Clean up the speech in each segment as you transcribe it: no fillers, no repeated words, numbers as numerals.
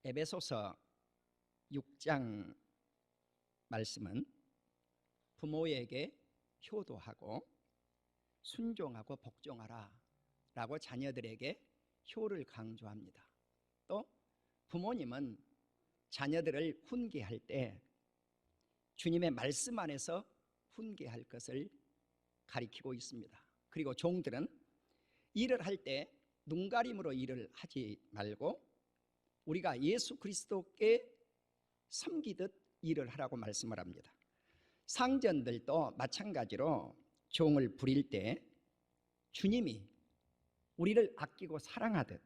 에베소서 6장 말씀은 부모에게 효도하고 순종하고 복종하라 라고 자녀들에게 효를 강조합니다. 또 부모님은 자녀들을 훈계할 때 주님의 말씀 안에서 훈계할 것을 가리키고 있습니다. 그리고 종들은 일을 할 때 눈가림으로 일을 하지 말고 우리가 예수 그리스도께 섬기듯 일을 하라고 말씀을 합니다. 상전들도 마찬가지로 종을 부릴 때 주님이 우리를 아끼고 사랑하듯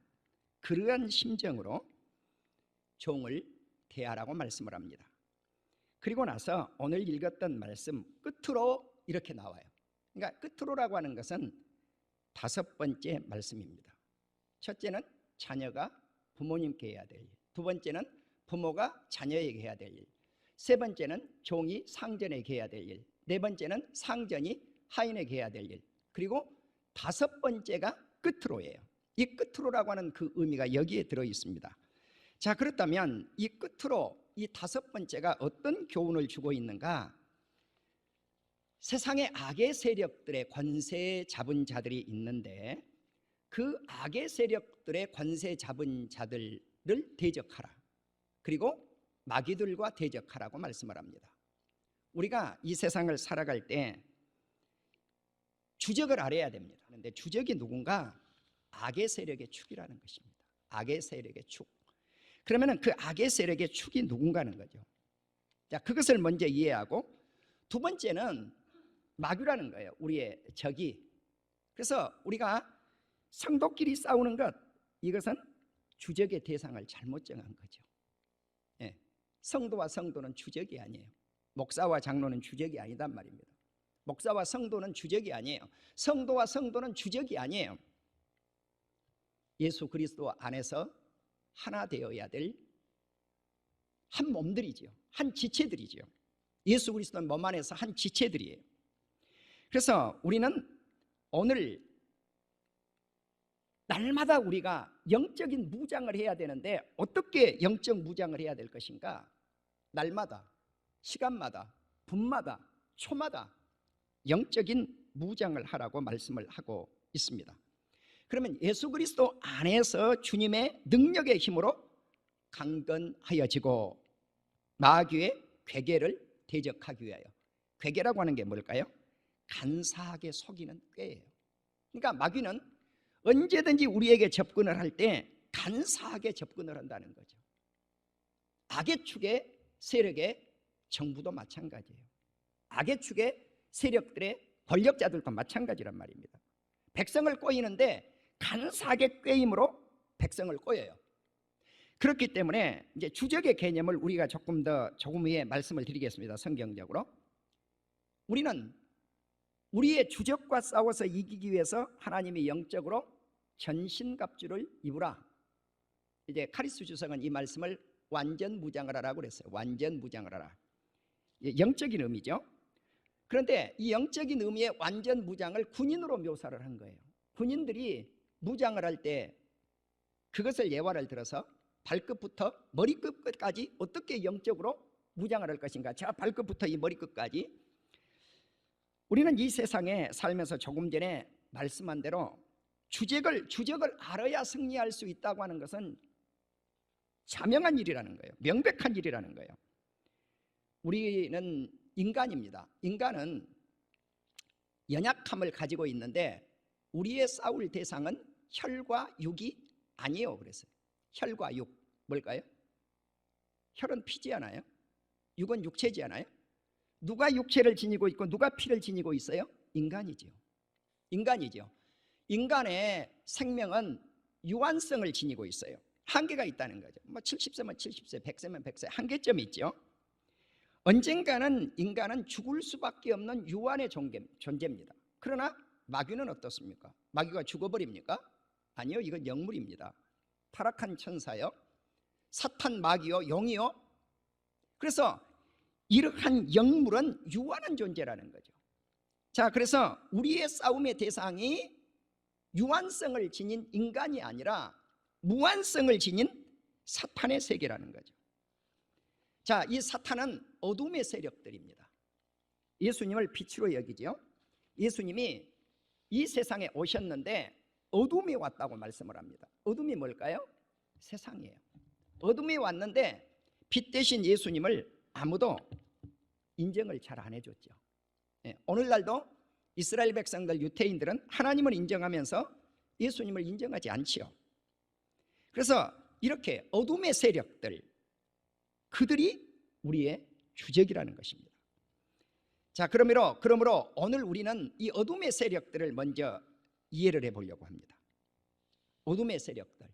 그러한 심정으로 종을 대하라고 말씀을 합니다. 그리고 나서 오늘 읽었던 말씀 끝으로 이렇게 나와요. 그러니까 끝으로라고 하는 것은 5번째 말씀입니다. 첫째는 자녀가 부모님께 해야 될 일, 두 번째는 부모가 자녀에게 해야 될 일, 세 번째는 종이 상전에게 해야 될 일, 네 번째는 상전이 하인에게 해야 될 일, 그리고 5번째가 끝으로예요. 이 끝으로라고 하는 그 의미가 여기에 들어 있습니다. 자, 그렇다면 이 끝으로 이 5번째가 어떤 교훈을 주고 있는가? 세상의 악의 세력들의 권세 잡은 자들이 있는데 그 악의 세력들의 권세 잡은 자들을 대적하라, 그리고 마귀들과 대적하라고 말씀을 합니다. 우리가 이 세상을 살아갈 때 주적을 알아야 됩니다. 그런데 주적이 누군가? 악의 세력의 축이라는 것입니다. 악의 세력의 축. 그러면 그 악의 세력의 축이 누군가는 거죠. 자, 그것을 먼저 이해하고 두 번째는 마귀라는 거예요. 우리의 적이. 그래서 우리가 성도끼리 싸우는 것, 이것은 주적의 대상을 잘못 정한 거죠. 예. 성도와 성도는 주적이 아니에요. 목사와 장로는 주적이 아니단 말입니다. 목사와 성도는 주적이 아니에요. 성도와 성도는 주적이 아니에요. 예수 그리스도 안에서 하나 되어야 될 한 몸들이죠. 한 지체들이죠. 예수 그리스도는 몸 안에서 한 지체들이에요. 그래서 우리는 오늘 날마다 우리가 영적인 무장을 해야 되는데 어떻게 영적 무장을 해야 될 것인가? 날마다, 시간마다, 분마다, 초마다 영적인 무장을 하라고 말씀을 하고 있습니다. 그러면 예수 그리스도 안에서 주님의 능력의 힘으로 강건하여지고 마귀의 괴계를 대적하기 위하여. 괴계라고 하는 게 뭘까요? 간사하게 속이는 꾀예요. 그러니까 마귀는 언제든지 우리에게 접근을 할 때 간사하게 접근을 한다는 거죠. 악의 축의 세력의 정부도 마찬가지예요. 악의 축의 세력들의 권력자들도 마찬가지란 말입니다. 백성을 꼬이는데 간사하게 꾀임으로 백성을 꼬여요. 그렇기 때문에 이제 주적의 개념을 우리가 조금 후에 말씀을 드리겠습니다. 성경적으로 우리는 우리의 주적과 싸워서 이기기 위해서 하나님이 영적으로 전신갑주를 입으라. 이제 카리스 주석은 이 말씀을 완전 무장을 하라고 그랬어요. 완전 무장을 하라. 영적인 의미죠. 그런데 이 영적인 의미의 완전 무장을 군인으로 묘사를 한 거예요. 군인들이 무장을 할 때 그것을 예화를 들어서 발끝부터 머리끝까지 어떻게 영적으로 무장을 할 것인가. 저 발끝부터 이 머리끝까지. 우리는 이 세상에 살면서 조금 전에 말씀한 대로 주적을 알아야 승리할 수 있다고 하는 것은 자명한 일이라는 거예요. 명백한 일이라는 거예요. 우리는 인간입니다. 인간은 연약함을 가지고 있는데 우리의 싸울 대상은 혈과 육이 아니에요. 그래서 혈과 육, 뭘까요? 혈은 피지 않아요? 육은 육체지 않아요? 누가 육체를 지니고 있고 누가 피를 지니고 있어요? 인간이죠. 인간이죠. 인간의 생명은 유한성을 지니고 있어요. 한계가 있다는 거죠. 70세면 70세, 100세면 100세, 한계점이 있죠. 언젠가는 인간은 죽을 수밖에 없는 유한의 존재입니다. 그러나 마귀는 어떻습니까? 마귀가 죽어버립니까? 아니요, 이건 영물입니다. 타락한 천사요, 사탄 마귀요, 영이요. 그래서 이러한 영물은 유한한 존재라는 거죠. 자, 그래서 우리의 싸움의 대상이 유한성을 지닌 인간이 아니라 무한성을 지닌 사탄의 세계라는 거죠. 자, 이 사탄은 어둠의 세력들입니다. 예수님을 빛으로 여기죠. 예수님이 이 세상에 오셨는데 어둠이 왔다고 말씀을 합니다. 어둠이 뭘까요? 세상이에요. 어둠이 왔는데 빛 대신 예수님을 아무도 인정을 잘 안 해줬죠. 오늘날도 이스라엘 백성들, 유태인들은 하나님을 인정하면서 예수님을 인정하지 않지요. 그래서 이렇게 어둠의 세력들, 그들이 우리의 주적이라는 것입니다. 자, 그러므로 오늘 우리는 이 어둠의 세력들을 먼저 이해를 해보려고 합니다. 어둠의 세력들,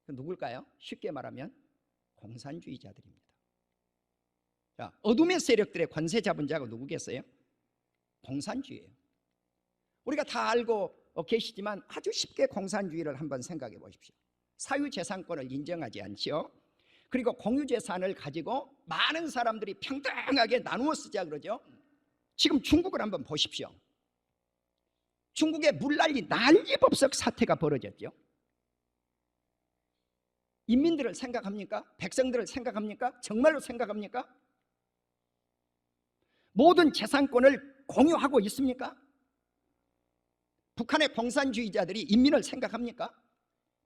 누굴까요? 쉽게 말하면 공산주의자들입니다. 자, 어둠의 세력들의 권세 잡은 자가 누구겠어요? 공산주의예요. 우리가 다 알고 계시지만 아주 쉽게 공산주의를 한번 생각해 보십시오. 사유재산권을 인정하지 않지요. 그리고 공유재산을 가지고 많은 사람들이 평등하게 나누어 쓰자 그러죠. 지금 중국을 한번 보십시오. 중국에 난리법석 사태가 벌어졌죠. 인민들을 생각합니까? 백성들을 생각합니까? 정말로 생각합니까? 모든 재산권을 공유하고 있습니까? 북한의 공산주의자들이 인민을 생각합니까?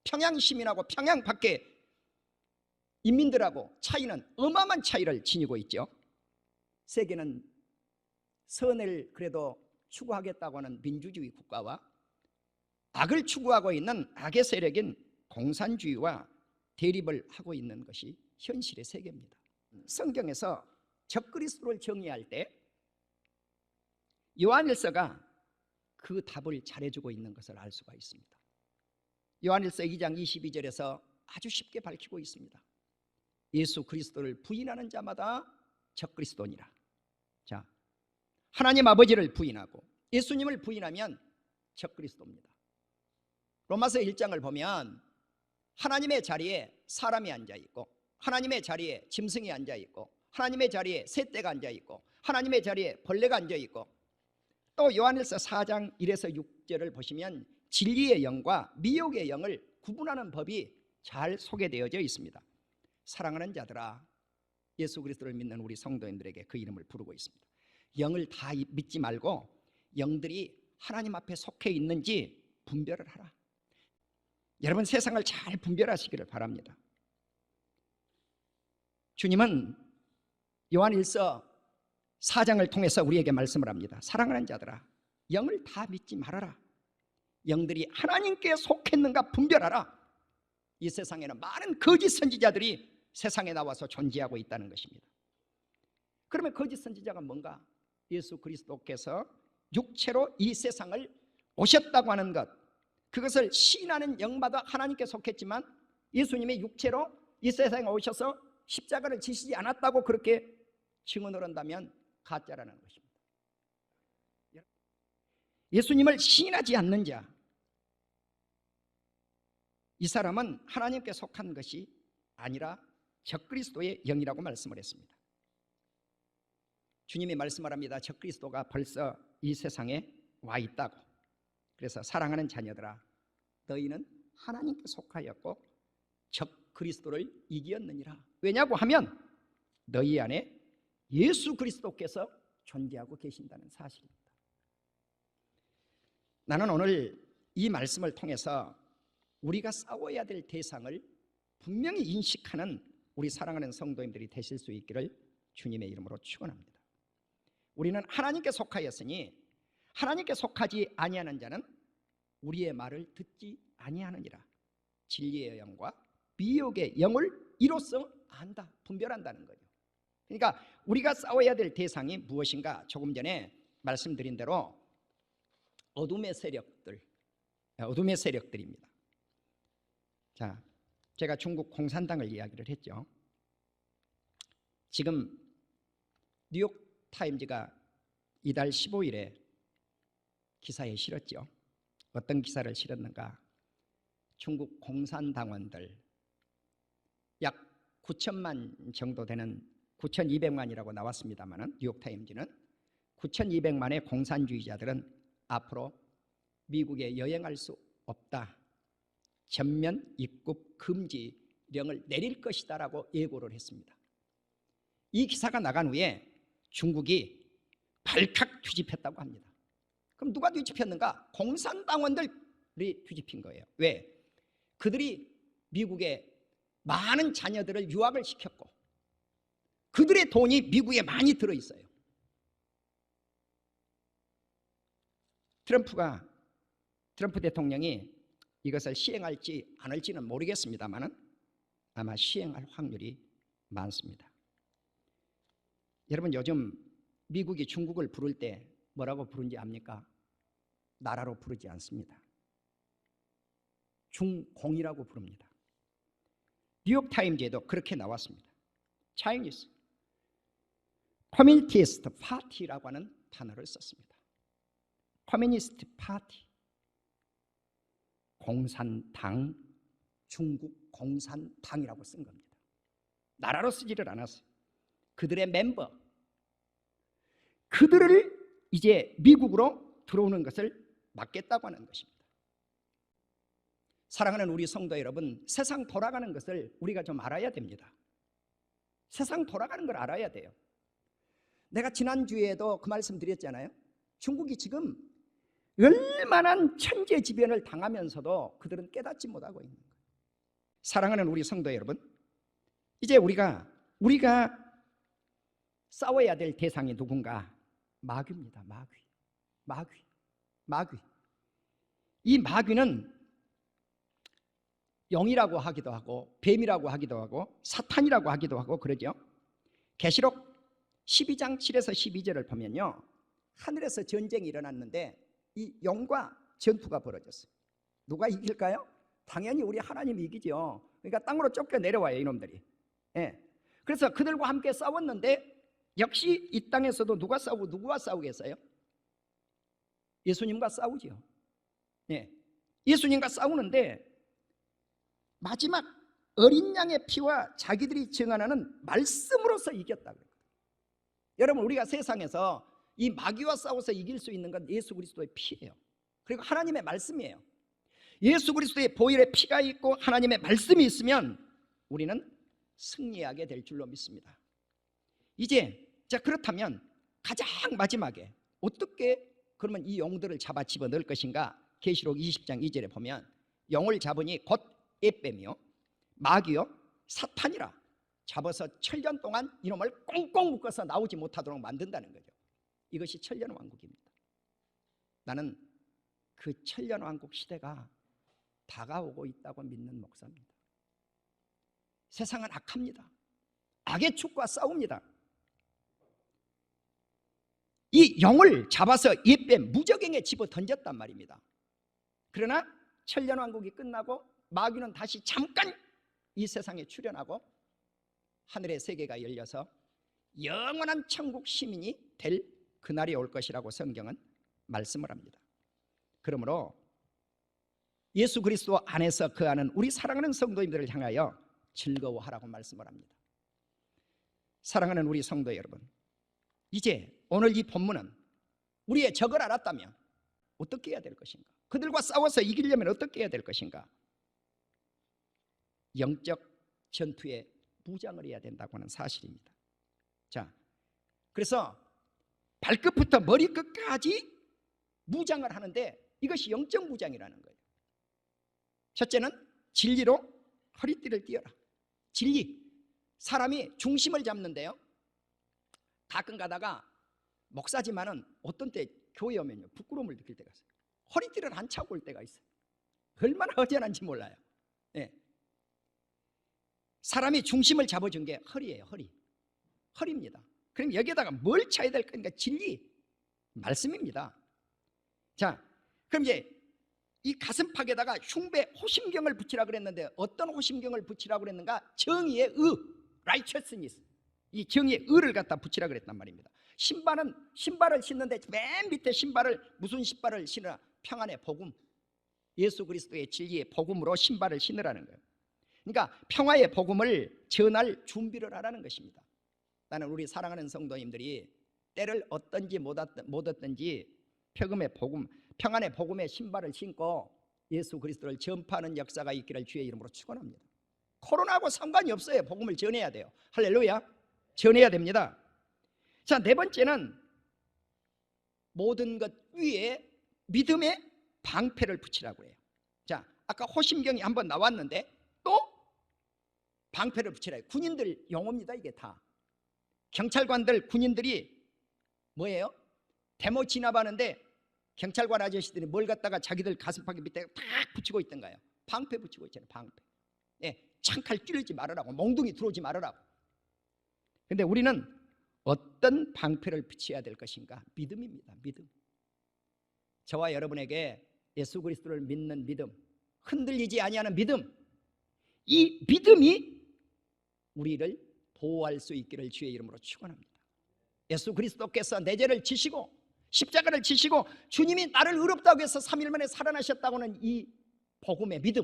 평양 시민하고 평양 밖에 인민들하고 차이는 어마어마한 차이를 지니고 있죠. 세계는 선을 그래도 추구하겠다고 하는 민주주의 국가와 악을 추구하고 있는 악의 세력인 공산주의와 대립을 하고 있는 것이 현실의 세계입니다. 성경에서 적그리스도를 정의할 때 요한일서가 그 답을 잘해주고 있는 것을 알 수가 있습니다. 요한일서 2장 22절에서 아주 쉽게 밝히고 있습니다. 예수 그리스도를 부인하는 자마다 적그리스도니라. 자, 하나님 아버지를 부인하고 예수님을 부인하면 적그리스도입니다. 로마서 1장을 보면 하나님의 자리에 사람이 앉아있고, 하나님의 자리에 짐승이 앉아있고, 하나님의 자리에 새떼가 앉아있고, 하나님의 자리에 벌레가 앉아있고, 또 요한일서 4장 1에서 6절을 보시면 진리의 영과 미혹의 영을 구분하는 법이 잘 소개되어져 있습니다. 사랑하는 자들아, 예수 그리스도를 믿는 우리 성도인들에게 그 이름을 부르고 있습니다. 영을 다 믿지 말고 영들이 하나님 앞에 속해 있는지 분별을 하라. 여러분, 세상을 잘 분별하시기를 바랍니다. 주님은 요한일서 4장을 통해서 우리에게 말씀을 합니다. 사랑하는 자들아, 영을 다 믿지 말아라. 영들이 하나님께 속했는가 분별하라. 이 세상에는 많은 거짓 선지자들이 세상에 나와서 존재하고 있다는 것입니다. 그러면 거짓 선지자가 뭔가? 예수 그리스도께서 육체로 이 세상을 오셨다고 하는 것, 그것을 시인하는 영마다 하나님께 속했지만 예수님이 육체로 이 세상에 오셔서 십자가를 지시지 않았다고 그렇게 증언을 한다면 가짜라는 것입니다. 예수님을 시인하지 않는 자, 이 사람은 하나님께 속한 것이 아니라 적그리스도의 영이라고 말씀을 했습니다. 주님이 말씀을 합니다. 적그리스도가 벌써 이 세상에 와 있다고. 그래서 사랑하는 자녀들아, 너희는 하나님께 속하였고 적그리스도를 이기었느니라. 왜냐고 하면 너희 안에 예수 그리스도께서 존재하고 계신다는 사실입니다. 나는 오늘 이 말씀을 통해서 우리가 싸워야 될 대상을 분명히 인식하는 우리 사랑하는 성도님들이 되실 수 있기를 주님의 이름으로 축원합니다. 우리는 하나님께 속하였으니 하나님께 속하지 아니하는 자는 우리의 말을 듣지 아니하느니라. 진리의 영과 미혹의 영을 이로써 안다, 분별한다는 거죠. 그러니까 우리가 싸워야 될 대상이 무엇인가? 조금 전에 말씀드린 대로 어둠의 세력들입니다. 자, 제가 중국 공산당을 이야기를 했죠. 지금 뉴욕타임즈가 이달 15일에 기사에 실었죠. 어떤 기사를 실었는가? 중국 공산당원들 약 9천만 정도 되는 9,200만이라고 나왔습니다만 뉴욕타임즈는 9,200만의 공산주의자들은 앞으로 미국에 여행할 수 없다, 전면 입국 금지, 전투령을 내릴 것이다라고 예고를 했습니다. 이 기사가 나간 후에 중국이 발칵 뒤집혔다고 합니다. 그럼 누가 뒤집혔는가? 공산당원들이 뒤집힌 거예요. 왜? 그들이 미국의 많은 자녀들을 유학을 시켰고 그들의 돈이 미국에 많이 들어있어요. 트럼프 대통령이 이것을 시행할지 안 할지는 모르겠습니다만 아마 시행할 확률이 많습니다. 여러분, 요즘 미국이 중국을 부를 때 뭐라고 부른지 압니까? 나라로 부르지 않습니다. 중공이라고 부릅니다. 뉴욕타임즈에도 그렇게 나왔습니다. Chinese Communist Party라고 하는 단어를 썼습니다. 커뮤니스트 파티, 공산당, 중국 공산당이라고 쓴 겁니다. 나라로 쓰지를 않았어요. 그들의 멤버, 그들을 이제 미국으로 들어오는 것을 막겠다고 하는 것입니다. 사랑하는 우리 성도 여러분, 세상 돌아가는 것을 우리가 좀 알아야 됩니다. 세상 돌아가는 걸 알아야 돼요. 내가 지난주에도 그 말씀 드렸잖아요. 중국이 지금 얼마나 천재지변을 당하면서도 그들은 깨닫지 못하고 있는 거예요. 사랑하는 우리 성도 여러분, 이제 우리가 싸워야 될 대상이 누군가? 마귀입니다. 마귀. 이 마귀는 영이라고 하기도 하고 뱀이라고 하기도 하고 사탄이라고 하기도 하고 그러죠. 계시록 12장 7에서 12절을 보면요, 하늘에서 전쟁이 일어났는데 이 영과 전투가 벌어졌어요. 누가 이길까요? 당연히 우리 하나님이 이기죠. 그러니까 땅으로 쫓겨 내려와요, 이놈들이. 그래서 그들과 함께 싸웠는데 역시 이 땅에서도 누가 싸우겠어요? 예수님과 싸우죠. 예수님과 싸우는데 마지막 어린 양의 피와 자기들이 증언하는 말씀으로서 이겼다. 여러분, 우리가 세상에서 이 마귀와 싸워서 이길 수 있는 건 예수 그리스도의 피예요. 그리고 하나님의 말씀이에요. 예수 그리스도의 보혈의 피가 있고 하나님의 말씀이 있으면 우리는 승리하게 될 줄로 믿습니다. 이제 그렇다면 가장 마지막에 어떻게 그러면 이 영들을 잡아 집어넣을 것인가? 계시록 20장 2절에 보면 영을 잡으니 곧 옓뱀이요 마귀요 사탄이라 잡아서 천년 동안 이놈을 꽁꽁 묶어서 나오지 못하도록 만든다는 거죠. 이것이 천년왕국입니다. 나는 그 천년왕국 시대가 다가오고 있다고 믿는 목사입니다. 세상은 악합니다. 악의 축과 싸웁니다. 이 영을 잡아서 옓뱀 무저갱에 집어 던졌단 말입니다. 그러나 천년왕국이 끝나고 마귀는 다시 잠깐 이 세상에 출현하고 하늘의 세계가 열려서 영원한 천국 시민이 될 그날이 올 것이라고 성경은 말씀을 합니다. 그러므로 예수 그리스도 안에서 거하는 우리 사랑하는 성도님들을 향하여 즐거워하라고 말씀을 합니다. 사랑하는 우리 성도 여러분, 이제 오늘 이 본문은 우리의 적을 알았다면 어떻게 해야 될 것인가? 그들과 싸워서 이기려면 어떻게 해야 될 것인가? 영적 전투에 무장을 해야 된다고 하는 사실입니다. 자, 그래서 발끝부터 머리끝까지 무장을 하는데 이것이 영적 무장이라는 거예요. 첫째는 진리로 허리띠를 띄어라. 진리. 사람이 중심을 잡는데요, 가끔 가다가 목사지만은 어떤 때 교회 오면요 부끄러움을 느낄 때가 있어요. 허리띠를 안 차고 올 때가 있어요. 얼마나 허전한지 몰라요. 사람이 중심을 잡아준 게 허리예요. 허리입니다. 그럼 여기에다가 뭘 차야 될 거니까 진리, 말씀입니다. 자, 그럼 이제 이 가슴팍에다가 흉배 호심경을 붙이라 그랬는데 어떤 호심경을 붙이라 그랬는가? 정의의 의, righteousness. 이 정의의 의를 갖다 붙이라 그랬단 말입니다. 신발을 신는데 맨 밑에 무슨 신발을 신으라? 평안의 복음, 예수 그리스도의 진리의 복음으로 신발을 신으라는 거예요. 그러니까 평화의 복음을 전할 준비를 하라는 것입니다. 나는 우리 사랑하는 성도님들이 때를 얻든지 못 얻든지 평안의 복음의 신발을 신고 예수 그리스도를 전파하는 역사가 있기를 주의 이름으로 축원합니다. 코로나하고 상관이 없어요. 복음을 전해야 돼요. 할렐루야. 전해야 됩니다. 자, 네 번째는 모든 것 위에 믿음의 방패를 붙이라고 해요. 자, 아까 호심경이 한번 나왔는데 또 방패를 붙이라 해요. 군인들 용어입니다. 이게 다 경찰관들, 군인들이 뭐예요? 데모 진압하는데 경찰관 아저씨들이 뭘 갖다가 자기들 가슴팍에 밑에 탁 붙이고 있던가요? 방패 붙이고 있잖아요. 방패. 예, 창칼 찌르지 말으라고, 몽둥이 들어오지 말으라고. 근데 우리는 어떤 방패를 붙여야 될 것인가? 믿음입니다. 믿음. 저와 여러분에게 예수 그리스도를 믿는 믿음, 흔들리지 아니하는 믿음, 이 믿음이 우리를 보호할 수 있기를 주의 이름으로 축원합니다. 예수 그리스도께서 내 죄를 지시고 십자가를 지시고 주님이 나를 의롭다고 해서 3일 만에 살아나셨다고 하는 이 복음의 믿음,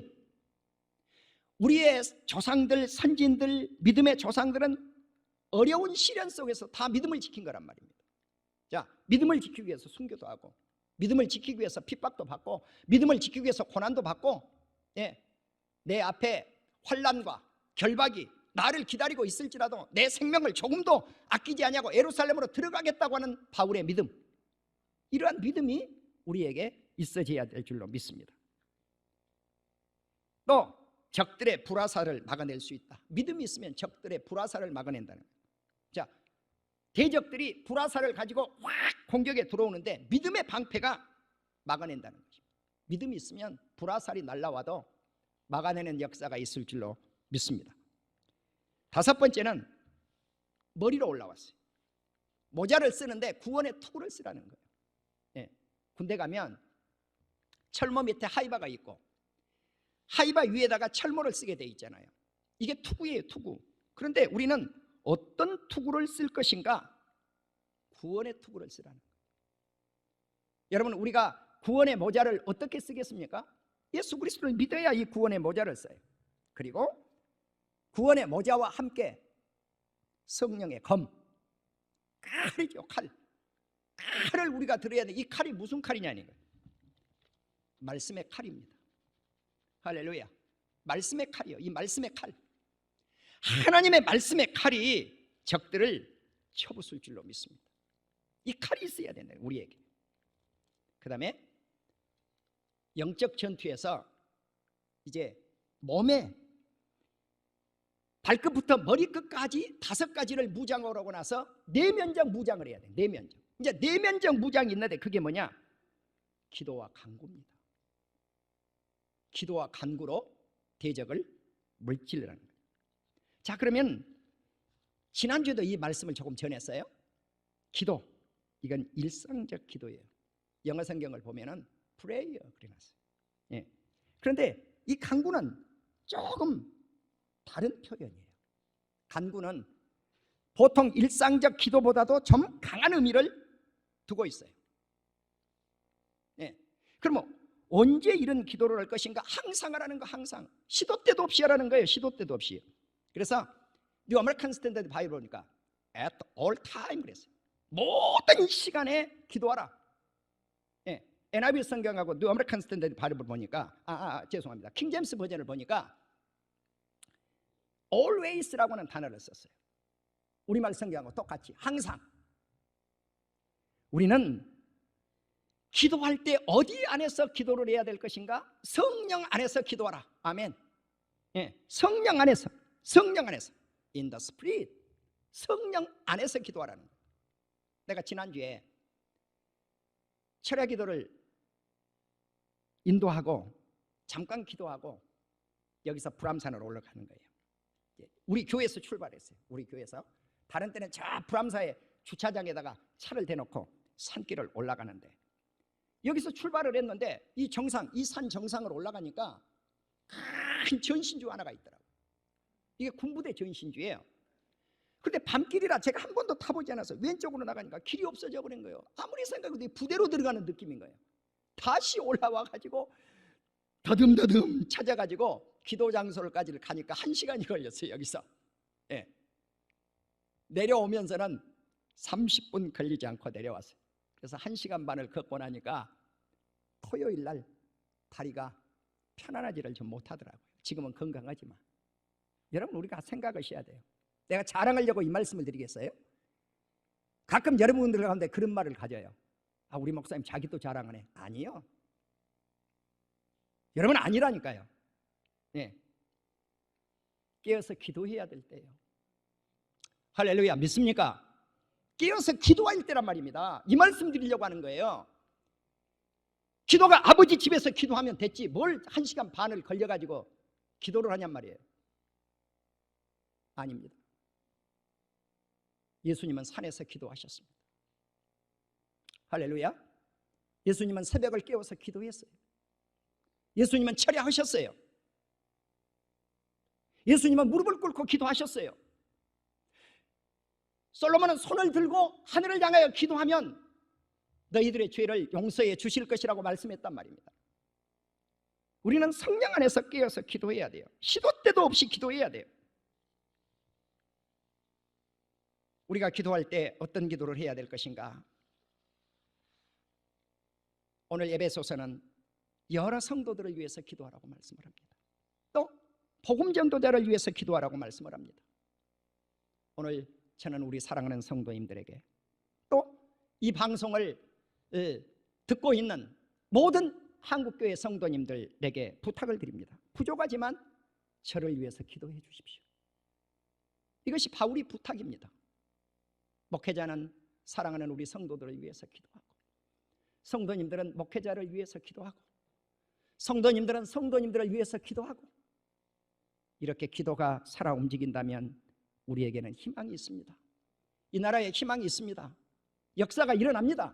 우리의 조상들, 선진들, 믿음의 조상들은 어려운 시련 속에서 다 믿음을 지킨 거란 말입니다. 자, 믿음을 지키기 위해서 순교도 하고, 믿음을 지키기 위해서 핍박도 받고, 믿음을 지키기 위해서 고난도 받고, 예, 내 앞에 환난과 결박이 나를 기다리고 있을지라도 내 생명을 조금도 아끼지 아니하고 예루살렘으로 들어가겠다고 하는 바울의 믿음, 이러한 믿음이 우리에게 있어져야 될 줄로 믿습니다. 또 적들의 불화살을 막아낼 수 있다. 믿음이 있으면 적들의 불화살을 막아낸다는 거예요. 자, 대적들이 불화살을 가지고 확 공격에 들어오는데 믿음의 방패가 막아낸다는 거죠. 믿음이 있으면 불화살이 날아와도 막아내는 역사가 있을 줄로 믿습니다. 다섯 번째는 머리로 올라왔어요. 모자를 쓰는데 구원의 투구를 쓰라는 거예요. 예, 군대 가면 철모 밑에 하이바가 있고 하이바 위에다가 철모를 쓰게 돼 있잖아요. 이게 투구예요, 투구. 그런데 우리는 어떤 투구를 쓸 것인가? 구원의 투구를 쓰라는 거예요. 여러분, 우리가 구원의 모자를 어떻게 쓰겠습니까? 예수 그리스도를 믿어야 이 구원의 모자를 써요. 그리고 구원의 모자와 함께 성령의 검, 칼이죠. 칼을 우리가 들어야 돼. 이 칼이 무슨 칼이냐는 거예요. 말씀의 칼입니다. 할렐루야. 말씀의 칼이요. 이 말씀의 칼, 하나님의 말씀의 칼이 적들을 쳐부술 줄로 믿습니다. 이 칼이 있어야 된다, 우리에게. 그 다음에 영적 전투에서 이제 몸에 발끝부터 머리끝까지 5가지를 무장을 하고 나서 내면적 무장을 해야 돼. 내면적. 이제 내면적 무장이 있는데 그게 뭐냐? 기도와 간구입니다. 기도와 간구로 대적을 물질하는 거예요. 자, 그러면 지난주에도 이 말씀을 조금 전했어요. 기도, 이건 일상적 기도예요. 영어 성경을 보면은 prayer 그래놨어요. 예. 그런데 이 간구는 조금 다른 표현이에요. 간구는 보통 일상적 기도보다도 좀 강한 의미를 두고 있어요. 예. 그럼 언제 이런 기도를 할 것인가? 항상 하라는 거, 항상. 시도 때도 없이 하라는 거예요. 시도 때도 없이. 그래서 뉴 아메리칸 스탠더드 바이블 보니까 at all time 그랬어요. 모든 시간에 기도하라. 예. NIV 성경하고 뉴 아메리칸 스탠더드 바이블 보니까 죄송합니다. 킹 제임스 버전을 보니까 always라고 하는 단어를 썼어요. 우리말 성경하고 똑같이 항상. 우리는 기도할 때 어디 안에서 기도를 해야 될 것인가? 성령 안에서 기도하라. 아멘. 예, 성령 안에서 in the spirit, 성령 안에서 기도하라는 거예요. 내가 지난주에 철야 기도를 인도하고 잠깐 기도하고 여기서 불암산으로 올라가는 거예요. 우리 교회에서 출발했어요. 우리 교회에서. 다른 때는 저 불암사의 주차장에다가 차를 대놓고 산길을 올라가는데 여기서 출발을 했는데 이 산 정상을 올라가니까 큰 전신주 하나가 있더라고요. 이게 군부대 전신주예요. 그런데 밤길이라 제가 한 번도 타보지 않아서 왼쪽으로 나가니까 길이 없어져 버린 거예요. 아무리 생각해도 부대로 들어가는 느낌인 거예요. 다시 올라와 가지고 더듬더듬 찾아가지고 기도 장소를까지 가니까 1시간이 걸렸어요. 여기서. 예. 내려오면서는 30분 걸리지 않고 내려왔어요. 그래서 1시간 반을 걷고 나니까 토요일 날 다리가 편안하지를 좀 못하더라고요. 지금은 건강하지만. 여러분, 우리가 생각하셔야 돼요. 내가 자랑하려고 이 말씀을 드리겠어요? 가끔 여러분들 가운데 그런 말을 가져요. 아, 우리 목사님 자기도 자랑하네. 아니요. 여러분, 아니라니까요. 네. 깨어서 기도해야 될 때예요. 할렐루야, 믿습니까? 깨어서 기도할 때란 말입니다. 이 말씀 드리려고 하는 거예요. 기도가 아버지 집에서 기도하면 됐지 뭘 1시간 반을 걸려가지고 기도를 하냔 말이에요. 아닙니다. 예수님은 산에서 기도하셨습니다. 할렐루야. 예수님은 새벽을 깨워서 기도했어요. 예수님은 철야하셨어요. 예수님은 무릎을 꿇고 기도하셨어요. 솔로몬은 손을 들고 하늘을 향하여 기도하면 너희들의 죄를 용서해 주실 것이라고 말씀했단 말입니다. 우리는 성령 안에서 깨어서 기도해야 돼요. 시도 때도 없이 기도해야 돼요. 우리가 기도할 때 어떤 기도를 해야 될 것인가? 오늘 에베소서는 여러 성도들을 위해서 기도하라고 말씀을 합니다. 또 복음 전도자를 위해서 기도하라고 말씀을 합니다. 오늘 저는 우리 사랑하는 성도님들에게 또 이 방송을 듣고 있는 모든 한국교회 성도님들에게 부탁을 드립니다. 부족하지만 저를 위해서 기도해 주십시오. 이것이 바울이 부탁입니다. 목회자는 사랑하는 우리 성도들을 위해서 기도하고, 성도님들은 목회자를 위해서 기도하고, 성도님들은 성도님들을 위해서 기도하고, 이렇게 기도가 살아 움직인다면 우리에게는 희망이 있습니다. 이 나라에 희망이 있습니다. 역사가 일어납니다.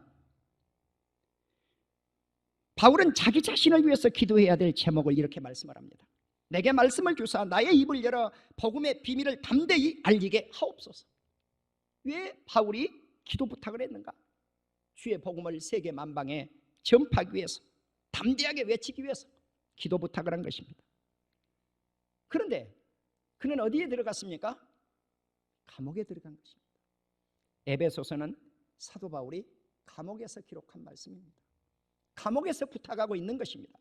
바울은 자기 자신을 위해서 기도해야 될 제목을 이렇게 말씀을 합니다. 내게 말씀을 주사 나의 입을 열어 복음의 비밀을 담대히 알리게 하옵소서. 왜 바울이 기도 부탁을 했는가? 주의 복음을 세계 만방에 전파하기 위해서, 담대하게 외치기 위해서 기도 부탁을 한 것입니다. 그런데 그는 어디에 들어갔습니까? 감옥에 들어간 것입니다. 에베소서는 사도 바울이 감옥에서 기록한 말씀입니다. 감옥에서 부탁하고 있는 것입니다.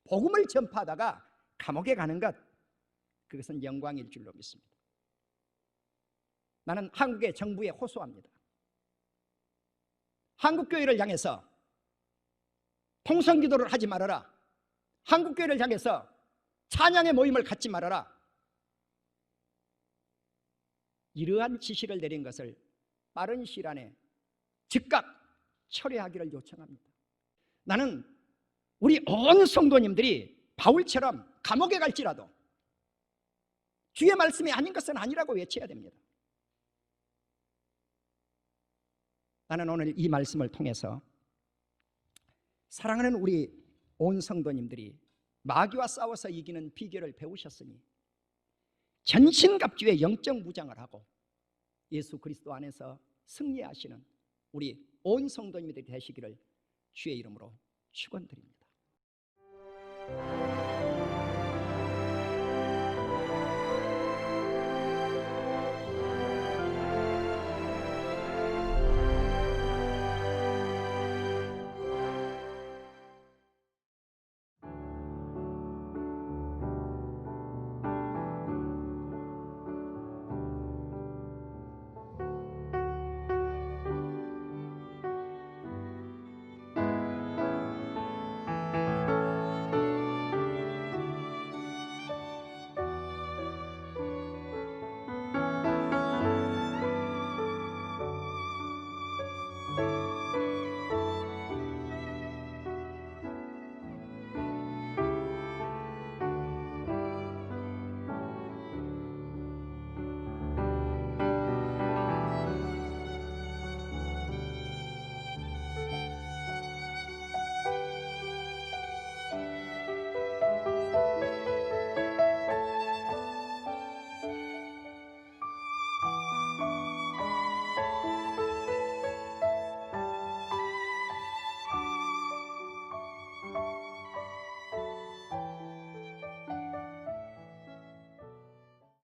복음을 전파하다가 감옥에 가는 것, 그것은 영광일 줄로 믿습니다. 나는 한국의 정부에 호소합니다. 한국교회를 향해서 통성기도를 하지 말아라. 한국교회를 향해서 찬양의 모임을 갖지 말아라. 이러한 지시를 내린 것을 빠른 시일 안에 즉각 철회하기를 요청합니다. 나는 우리 온 성도님들이 바울처럼 감옥에 갈지라도 주의 말씀이 아닌 것은 아니라고 외쳐야 됩니다. 나는 오늘 이 말씀을 통해서 사랑하는 우리 온 성도님들이 마귀와 싸워서 이기는 비결을 배우셨으니 전신갑주의 영적 무장을 하고 예수 그리스도 안에서 승리하시는 우리 온 성도님들이 되시기를 주의 이름으로 축원드립니다.